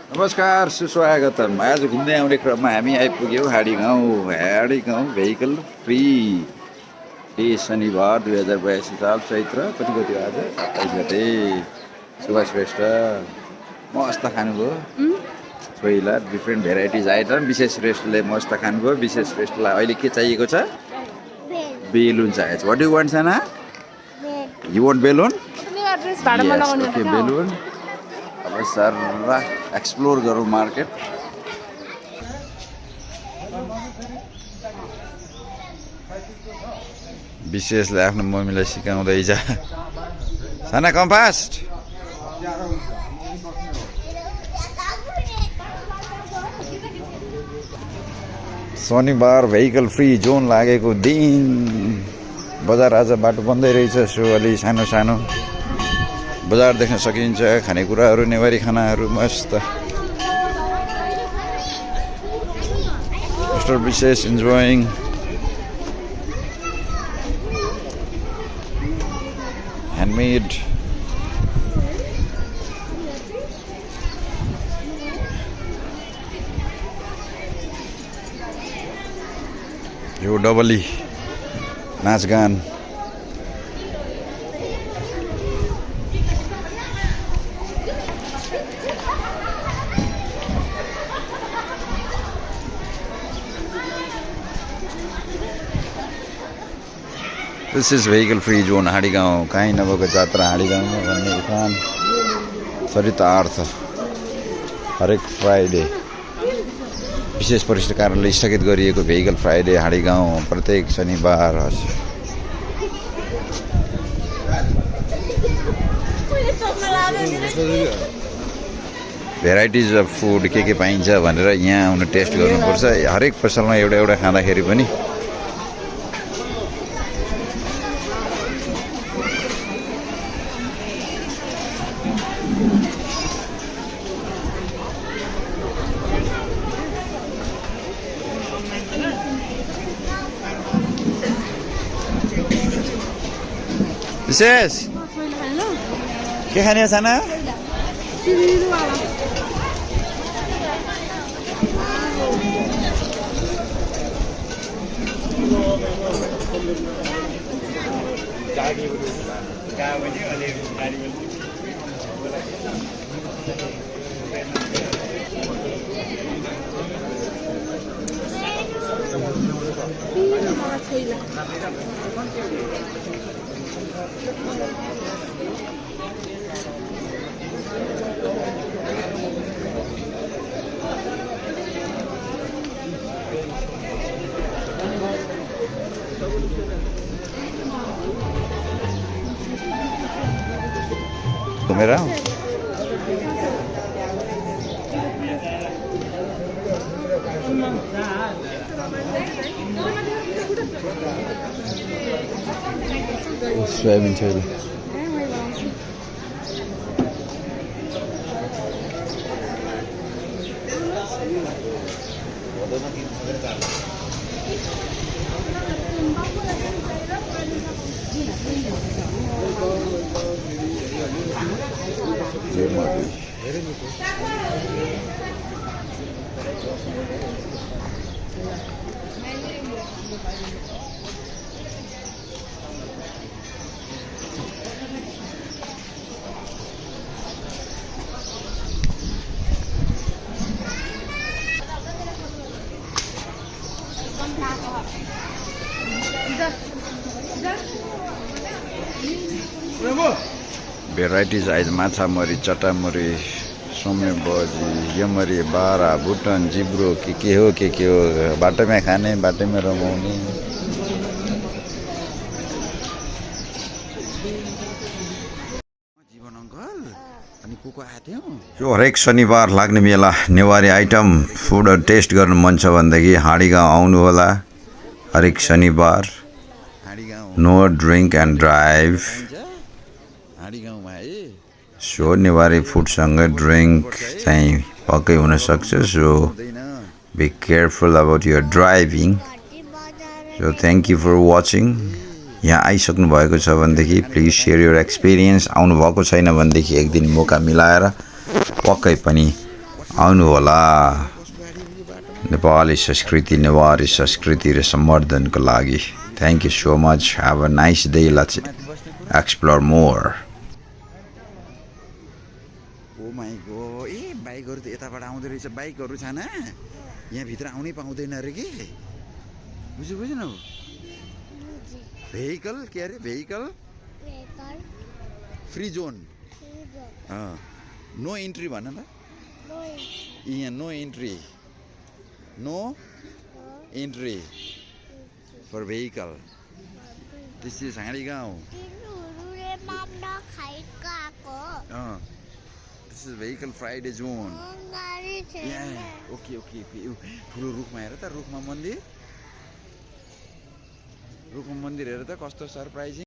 नमस्कार सुस्वागतम। आज घुम्दै आउने क्रममा हामी आइपुग्यौँ हाडी गाउँ भेहिकल फ्री। डे शनिबार 2082 साल चैत्र कति आज 27 गते। सुभाष श्रेष्ठ मस्त खानुभयो छोइला डिफ्रेन्ट भेराइटिज आइटम। विशेष श्रेष्ठले मस्त खानुभयो। विशेष श्रेष्ठलाई अहिले के चाहिएको छ? बेलुन चाहिएको छ। व्हाट डु वान्ट साना? You want balloon? Okay balloon. अब सर एक्सप्लोर गरौँ मार्केट। विशेषले आफ्नो मम्मीलाई सिकाउँदैछ। साना कम फास्ट। शनिबार भेहिकल फ्री जोन लागेको दिन बजार आज बाटो बन्दै रहेछ। सो अलि सानो सानो बजार देख्न सकिन्छ। खानेकुराहरू नेवारी खानाहरू मस्त। मिस्टर विशेष इन्जोइङ ह्यान्डमेड। यो डबली नाचगान। This is vehicle free zone Handigaun. कहीँ नभएको जात्रा हाडी गाउँमा भन्ने उखान चरितार्थ हरेक फ्राइडे विशेष परिस्थिति कारणले स्थगित गरिएको भेहिकल फ्राइडे हाडी गाउँ प्रत्येक शनिबार। भेराइटिज अफ फुड के पाइन्छ भनेर यहाँ आउनु टेस्ट गर्नुपर्छ। हरेक पसलमा एउटा एउटा खाँदाखेरि पनि विशेष के खाने हो साना? मेरा सोयाबिन छोइला भेराइटिज आइज माछा मरी, चटा मरी, सोमे बजी, यमरी, बारा, भुटन, जिब्रो के हो बाटोमै खाने बाटोमै रमाउने। जीवन अङ्कल अनि को आएको थियो? यो हरेक शनिबार लाग्ने मेला नेवारी आइटम फुडहरू टेस्ट गर्नु मन छ भनेदेखि हाडी गाउँ आउनु होला। हरेक शनिबार no drink and drive. So Newari फुडसँग ड्रिङ्क चाहिँ पक्कै हुनसक्छ। So be careful about your driving. So thank you for watching. यहाँ आइसक्नु भएको छ भनेदेखि प्लिज सेयर युर एक्सपिरियन्स। आउनुभएको छैन भनेदेखि एक दिन मौका मिलाएर पक्कै पनि आउनुहोला नेपाली संस्कृति नेवारी संस्कृति र सम्वर्धनको लागि thank you so much have a nice day let's explore more oh my god ए बाइकहरु त यताबाट आउँदै रहेछ बाइकहरु छैन यहाँ भित्र आउनै पाउँदैन रे के बुझ्नु भेहिकल के अरे vehicle free zone no entry भन न यहाँ no entry for vehicle this is Handigaun this is vehicle Friday zone okay okay ठुलो रुखमा हेर त रुखमा मन्दिर हेर त कस्तो सरप्राइजिङ